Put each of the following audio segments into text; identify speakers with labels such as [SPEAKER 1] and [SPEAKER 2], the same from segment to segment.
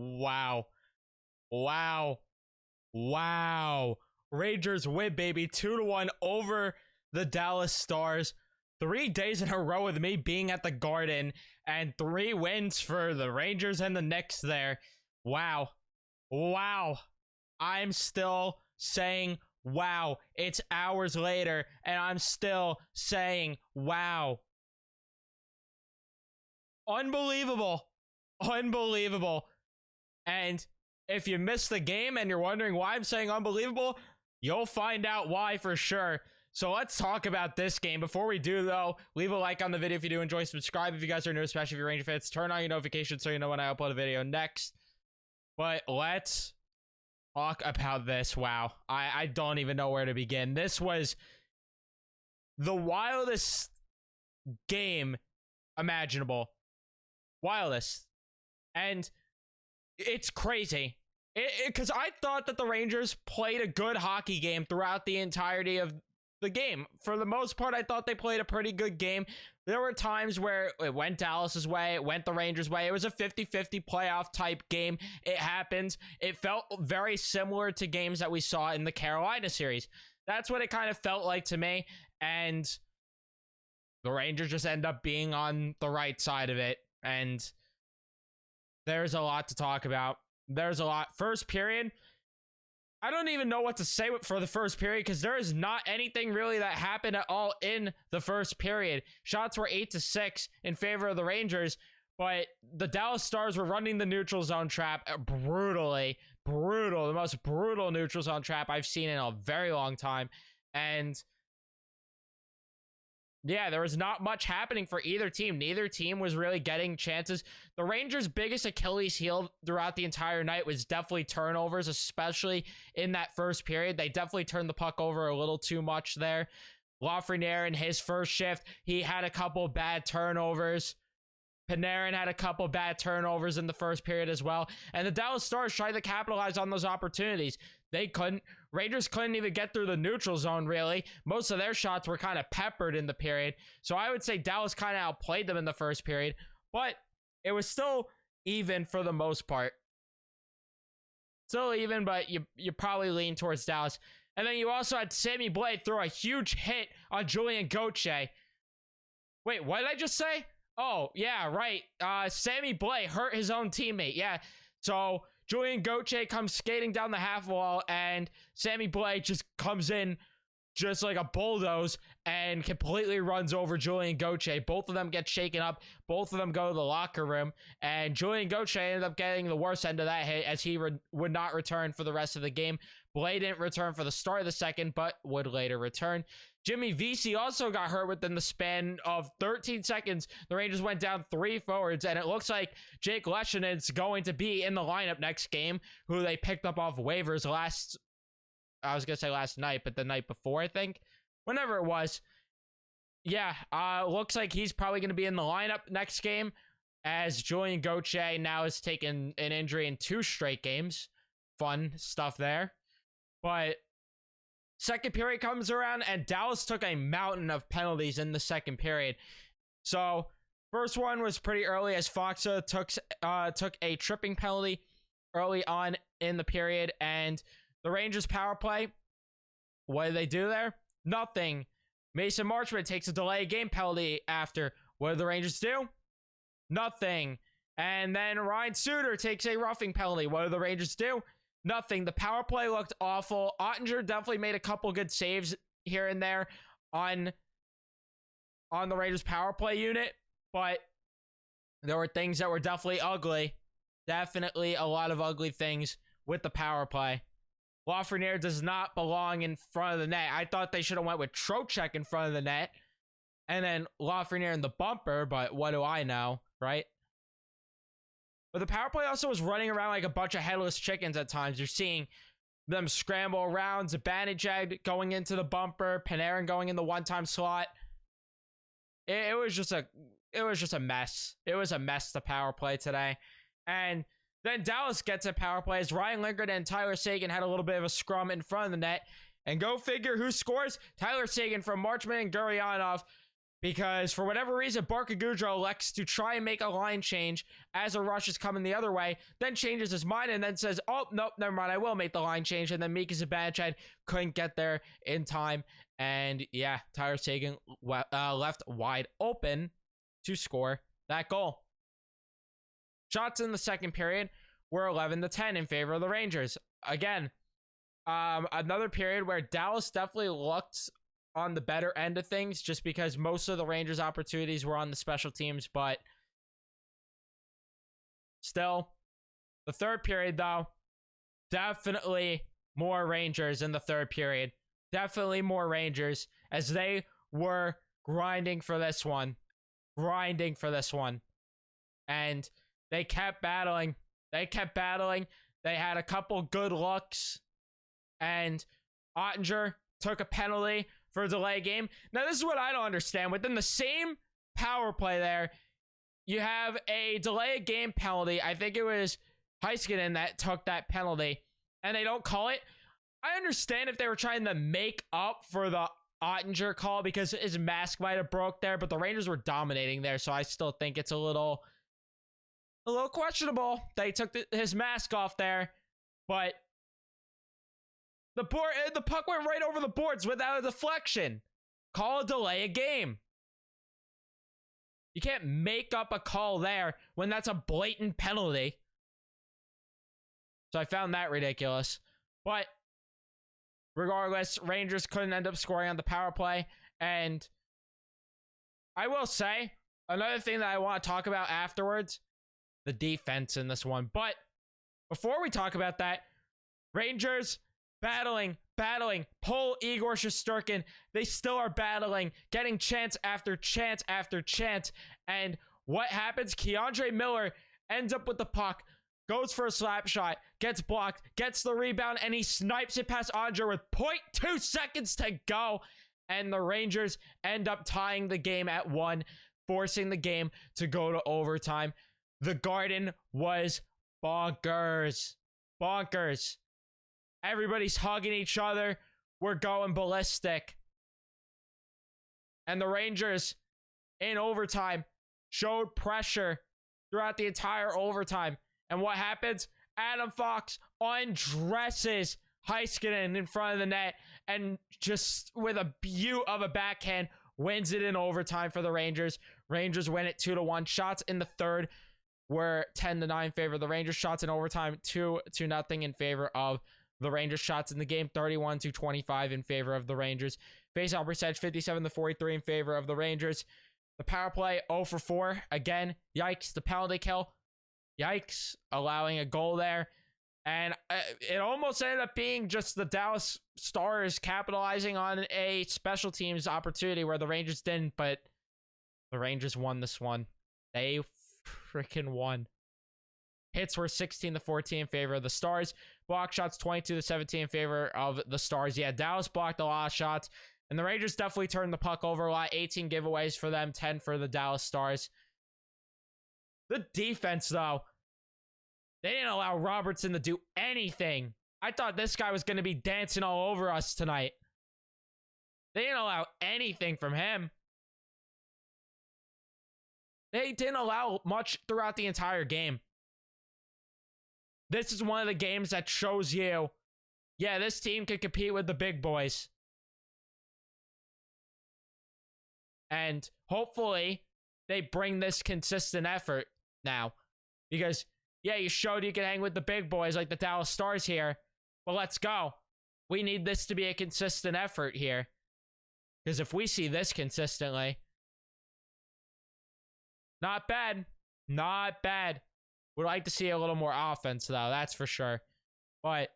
[SPEAKER 1] Wow. Wow. Wow. Rangers win, baby. 2-1 over the Dallas Stars. 3 days in a row with me being at the Garden, and 3 wins for the Rangers and the Knicks there. Wow. Wow. I'm still saying wow. It's hours later, and I'm still saying wow. Unbelievable. Unbelievable. And if you missed the game and you're wondering why I'm saying unbelievable, you'll find out why for sure. So let's talk about this game. Before we do, though, leave a like on the video if you do enjoy. Subscribe if you guys are new, especially if you're Ranger fans. Turn on your notifications so you know when I upload a video next. But let's talk about this. Wow. I don't even know where to begin. This was the wildest game imaginable. Wildest. And it's crazy. Because I thought that the Rangers played a good hockey game throughout the entirety of the game. For the most part, I thought they played a pretty good game. There were times where it went Dallas's way, it went the Rangers' way. It was a 50-50 playoff type game. It happens. It felt very similar to games that we saw in the Carolina series. That's what it kind of felt like to me. And the Rangers just end up being on the right side of it. And there's a lot to talk about. There's a lot. First period, I don't even know what to say for the first period because there is not anything really that happened at all in the first period. Shots were 8-6 in favor of the Rangers, but the Dallas Stars were running the neutral zone trap brutally. Brutal. The most brutal neutral zone trap I've seen in a very long time. And yeah, there was not much happening for either team. Neither team was really getting chances. The Rangers' biggest Achilles heel throughout the entire night was definitely turnovers, especially in that first period. They definitely turned the puck over a little too much there. Lafreniere in his first shift, he had a couple bad turnovers. Panarin had a couple bad turnovers in the first period as well. And the Dallas Stars tried to capitalize on those opportunities. They couldn't. Rangers couldn't even get through the neutral zone, really. Most of their shots were kind of peppered in the period. So I would say Dallas kind of outplayed them in the first period. But it was still even for the most part. Still even, but you probably lean towards Dallas. And then you also had Sammy Blais throw a huge hit on Julien Gauthier. Wait, what did I just say? Oh, yeah, right. Sammy Blais hurt his own teammate. Yeah, so Julien Gauthier comes skating down the half wall, and Sammy Blais just comes in just like a bulldoze and completely runs over Julien Gauthier. Both of them get shaken up. Both of them go to the locker room, and Julien Gauthier ended up getting the worst end of that hit as he would not return for the rest of the game. Blais didn't return for the start of the second, but would later return. Jimmy Vesey also got hurt within the span of 13 seconds. The Rangers went down 3 forwards, and it looks like Jake Leshinen's going to be in the lineup next game, who they picked up off waivers last night, but the night before, I think. Whenever it was. Yeah, looks like he's probably going to be in the lineup next game, as Julien Gauthier now has taken an injury in 2 straight games. Fun stuff there. But second period comes around, and Dallas took a mountain of penalties in the second period. So first one was pretty early, as Foxa took a tripping penalty early on in the period. And the Rangers power play, what did they do there? Nothing. Mason Marchment takes a delay game penalty after. What did the Rangers do? Nothing. And then Ryan Suter takes a roughing penalty. What did the Rangers do? Nothing. The power play looked awful. Ottinger definitely made a couple good saves here and there on the Rangers power play unit, but there were things that were definitely ugly. Definitely a lot of ugly things with the power play. Lafreniere does not belong in front of the net. I thought they should have went with Trocheck in front of the net and then Lafreniere in the bumper, but what do I know, right? But the power play also was running around like a bunch of headless chickens at times. You're seeing them scramble around, Zibanejad going into the bumper, Panarin going in the one-time slot. It was just a mess. It was a mess, the power play today. And then Dallas gets a power play as Ryan Lindgren and Tyler Seguin had a little bit of a scrum in front of the net. And go figure who scores? Tyler Seguin from Marchment and Gurrianov. because for whatever reason, Barca Goudreau elects to try and make a line change as a rush is coming the other way, then changes his mind and then says, oh, nope, never mind, I will make the line change. And then Mika Zibanejad couldn't get there in time. And yeah, Tyler Seguin left wide open to score that goal. Shots in the second period were 11-10 in favor of the Rangers. Again, another period where Dallas definitely looked on the better end of things just because most of the Rangers' opportunities were on the special teams, but still, the third period, though, definitely more Rangers in the third period. Definitely more Rangers as they were grinding for this one. And they kept battling. They had a couple good looks. And Ottinger took a penalty for a delay game. Now, this is what I don't understand. Within the same power play there, you have a delay game penalty. I think it was Heiskanen that took that penalty. And they don't call it. I understand if they were trying to make up for the Ottinger call because his mask might have broke there, but the Rangers were dominating there, so I still think it's a little questionable that he took his mask off there. But the puck went right over the boards without a deflection. Call a delay a game. You can't make up a call there when that's a blatant penalty. So I found that ridiculous. But regardless, Rangers couldn't end up scoring on the power play. And I will say, another thing that I want to talk about afterwards, the defense in this one. But before we talk about that, Rangers battling, pull Igor Shesterkin. They still are battling, getting chance after chance after chance. And what happens? Keandre Miller ends up with the puck, goes for a slap shot, gets blocked, gets the rebound, and he snipes it past Andre with 0.2 seconds to go. And the Rangers end up tying the game at 1, forcing the game to go to overtime. The Garden was bonkers. Everybody's hugging each other. We're going ballistic. And the Rangers, in overtime, showed pressure throughout the entire overtime. And what happens? Adam Fox undresses Heiskanen in front of the net and just with a beaut of a backhand wins it in overtime for the Rangers. Rangers win it 2-1. Shots in the third were 10-9 in favor of the Rangers. Shots in overtime 2-0 in favor of the Rangers. Shots in the game 31-25 in favor of the Rangers. Faceoff percentage 57-43 in favor of the Rangers. The power play 0-4. Again, yikes. The penalty kill, yikes, allowing a goal there. And it almost ended up being just the Dallas Stars capitalizing on a special teams opportunity where the Rangers didn't, but the Rangers won this one. They freaking won. Hits were 16-14 in favor of the Stars. Block shots 22-17 in favor of the Stars. Yeah, Dallas blocked a lot of shots, and the Rangers definitely turned the puck over a lot. 18 giveaways for them, 10 for the Dallas Stars. The defense, though, they didn't allow Robertson to do anything. I thought this guy was going to be dancing all over us tonight. They didn't allow anything from him. They didn't allow much throughout the entire game. This is one of the games that shows you, yeah, this team can compete with the big boys. And hopefully they bring this consistent effort now. Because, yeah, you showed you can hang with the big boys like the Dallas Stars here. But let's go. We need this to be a consistent effort here. Because if we see this consistently, not bad. Not bad. Would like to see a little more offense, though. That's for sure. But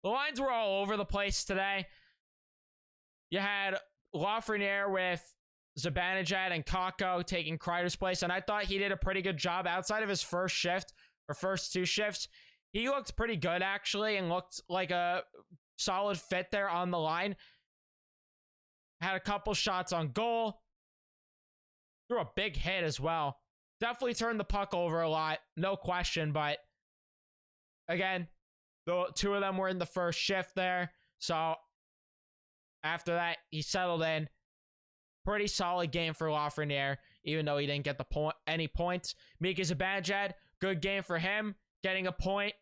[SPEAKER 1] the lines were all over the place today. You had Lafreniere with Zibanejad and Kakko taking Kreider's place, and I thought he did a pretty good job outside of his first shift, or first two shifts. He looked pretty good, actually, and looked like a solid fit there on the line. Had a couple shots on goal. Threw a big hit as well. Definitely turned the puck over a lot, no question, but again, the two of them were in the first shift there, so after that, he settled in. Pretty solid game for Lafreniere, even though he didn't get any points. Mika Zibanejad, good game for him, getting a point.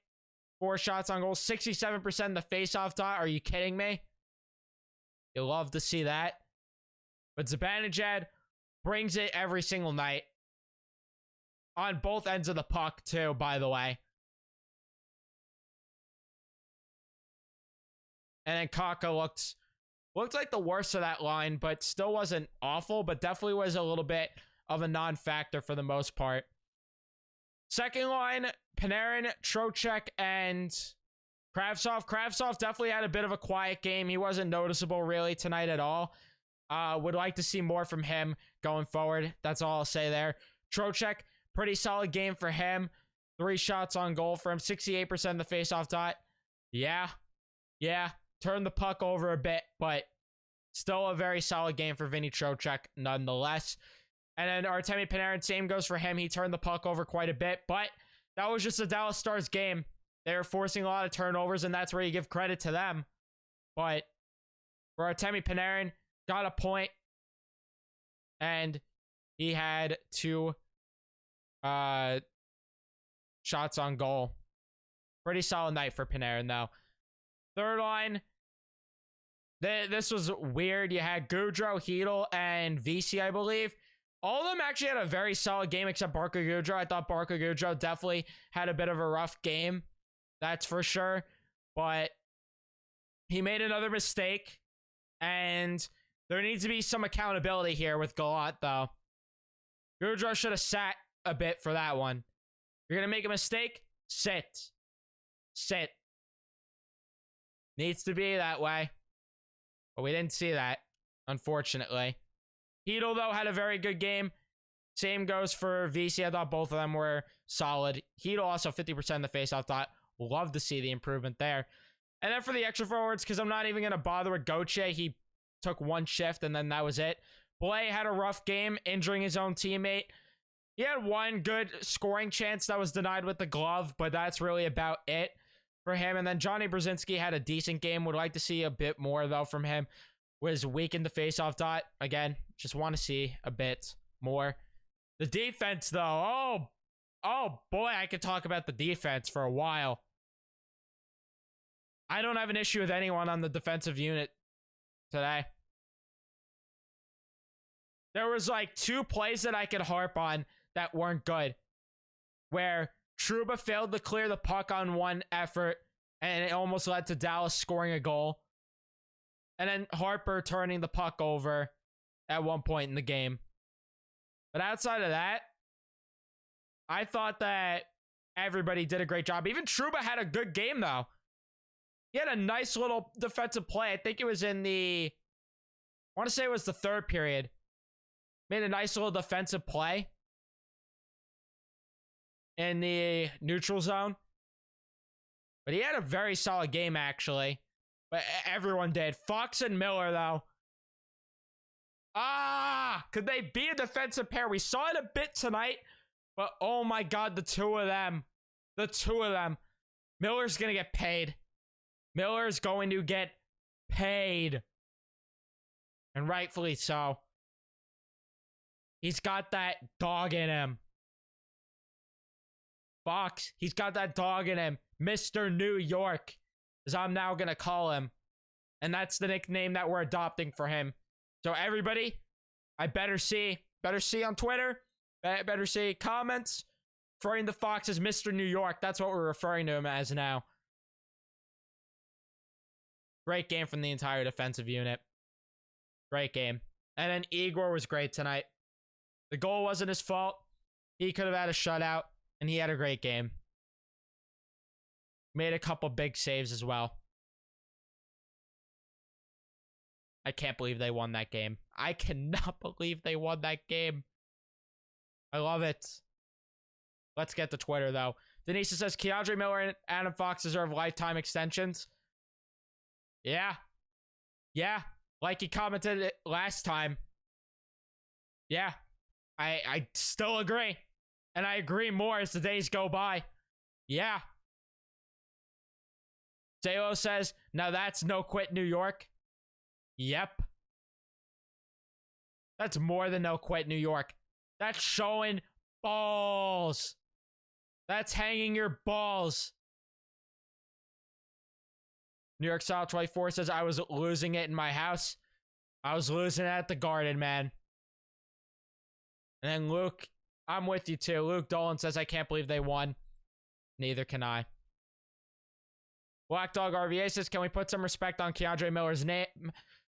[SPEAKER 1] 4 shots on goal, 67% in the faceoff dot. Are you kidding me? You'll love to see that. But Zibanejad brings it every single night. On both ends of the puck, too, by the way. And then Kaka looked like the worst of that line, but still wasn't awful, but definitely was a little bit of a non-factor for the most part. Second line, Panarin, Trocheck, and Kravtsov. Kravtsov definitely had a bit of a quiet game. He wasn't noticeable really tonight at all. Would like to see more from him going forward. That's all I'll say there. Trocheck, pretty solid game for him. 3 shots on goal for him. 68% of the faceoff dot. Yeah. Turned the puck over a bit, but still a very solid game for Vinny Trocheck nonetheless. And then Artemi Panarin, same goes for him. He turned the puck over quite a bit, but that was just a Dallas Stars game. They were forcing a lot of turnovers, and that's where you give credit to them. But for Artemi Panarin, got a point, and he had 2 shots on goal. Pretty solid night for Panarin, though. Third line, this was weird. You had Goudreau, Hedl, and VC, I believe. All of them actually had a very solid game except Barker Goudreau. I thought Barker Goudreau definitely had a bit of a rough game. That's for sure. But he made another mistake. And there needs to be some accountability here with Gallant, though. Goudreau should have sat a bit for that one. You're going to make a mistake? Sit. Needs to be that way. But we didn't see that, unfortunately. Hedl, though, had a very good game. Same goes for VC. I thought both of them were solid. Hedl also 50% in the faceoff dot. Love to see the improvement there. And then for the extra forwards, because I'm not even going to bother with Gauthier. He took 1 shift, and then that was it. Blais had a rough game, injuring his own teammate. He had 1 good scoring chance that was denied with the glove, but that's really about it for him. And then Johnny Brzezinski had a decent game. Would like to see a bit more, though, from him. Was weak in the faceoff dot. Again, just want to see a bit more. The defense, though. Oh boy, I could talk about the defense for a while. I don't have an issue with anyone on the defensive unit today. There was like 2 plays that I could harp on that weren't good. Where Trouba failed to clear the puck on 1 effort, and it almost led to Dallas scoring a goal. And then Harper turning the puck over at one point in the game. But outside of that, I thought that everybody did a great job. Even Trouba had a good game, though. He had a nice little defensive play. I think it was in the... I want to say it was the 3rd period. Made a nice little defensive play in the neutral zone. But he had a very solid game, actually. But everyone did. Fox and Miller, though. Could they be a defensive pair? We saw it a bit tonight. But oh my god, the 2 of them. The 2 of them. Miller's going to get paid. Miller's going to get paid. And rightfully so. He's got that dog in him. Fox, he's got that dog in him. Mr. New York, as I'm now going to call him. And that's the nickname that we're adopting for him. So everybody, I better see on Twitter, better see comments, referring to Fox as Mr. New York. That's what we're referring to him as now. Great game from the entire defensive unit. Great game. And then Igor was great tonight. The goal wasn't his fault. He could have had a shutout, and he had a great game. Made a couple big saves as well. I can't believe they won that game. I cannot believe they won that game. I love it. Let's get to Twitter, though. Denise says, Keandre Miller and Adam Fox deserve lifetime extensions. Yeah. Like he commented it last time. Yeah. I still agree. And I agree more as the days go by. Yeah. Zalo says, now that's no quit New York. Yep. That's more than no quit New York. That's showing balls. That's hanging your balls. New York Style 24 says, I was losing it in my house. I was losing it at the Garden, man. And then Luke, I'm with you too. Luke Dolan says, I can't believe they won. Neither can I. Black Dog RVA says, can we put some respect on Keandre Miller's name?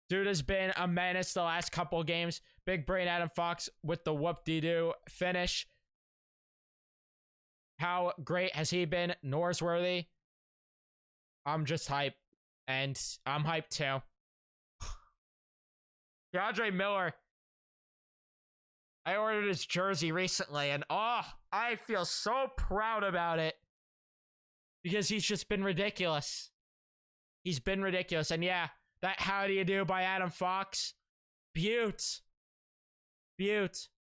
[SPEAKER 1] Dude has been a menace the last couple of games. Big brain Adam Fox with the whoop-de-doo finish. How great has he been? Norsworthy. I'm just hyped. And I'm hyped too. Keandre Miller. I ordered his jersey recently, and I feel so proud about it. Because he's just been ridiculous. He's been ridiculous. And yeah, that how do you do by Adam Fox. Beaut.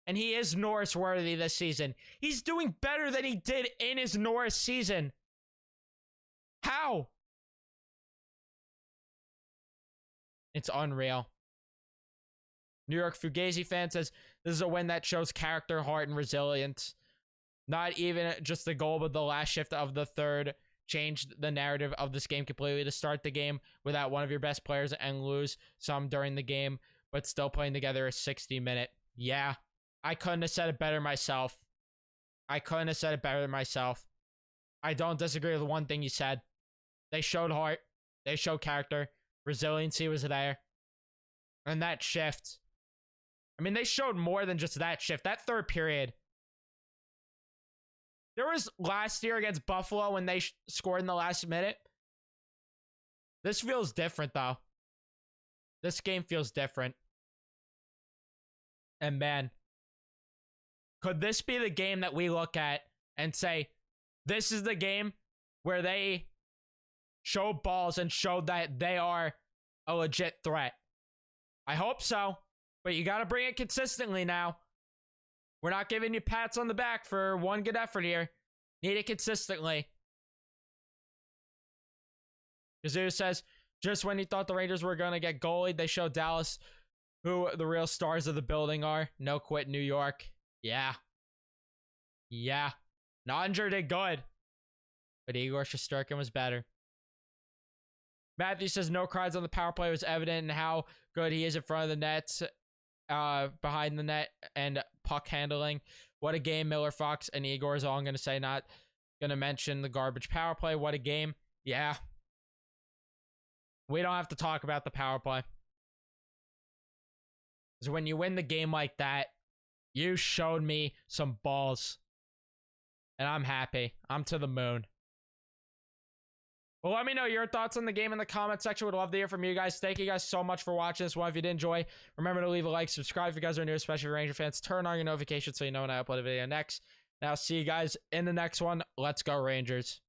[SPEAKER 1] And he is Norris worthy this season. He's doing better than he did in his Norris season. How? It's unreal. New York Fugazi fan says, this is a win that shows character, heart, and resilience. Not even just the goal, but the last shift of the third changed the narrative of this game completely. To start the game without one of your best players and lose some during the game, but still playing together a 60-minute. Yeah, I couldn't have said it better myself. I don't disagree with one thing you said. They showed heart. They showed character. Resiliency was there. And that shift. I mean, they showed more than just that shift. That third period. There was last year against Buffalo when they scored in the last minute. This feels different, though. This game feels different. And man, could this be the game that we look at and say, this is the game where they show balls and show that they are a legit threat? I hope so, but you got to bring it consistently now. We're not giving you pats on the back for one good effort here. Need it consistently. Kazoo says, just when you thought the Rangers were going to get goalied, they showed Dallas who the real stars of the building are. No quit New York. Yeah. Nodger did good, but Igor Shesterkin was better. Matthew says, no cries on the power play was evident in how good he is in front of the nets, behind the net, and puck handling. What a game. Miller, Fox, and Igor is all I'm going to say. Not going to mention the garbage power play. What a game. Yeah. We don't have to talk about the power play. Because when you win the game like that, you showed me some balls. And I'm happy. I'm to the moon. Well, let me know your thoughts on the game in the comment section. Would love to hear from you guys. Thank you guys so much for watching this one. If you did enjoy, remember to leave a like, subscribe if you guys are new, especially Ranger fans. Turn on your notifications so you know when I upload a video next. Now, see you guys in the next one. Let's go, Rangers.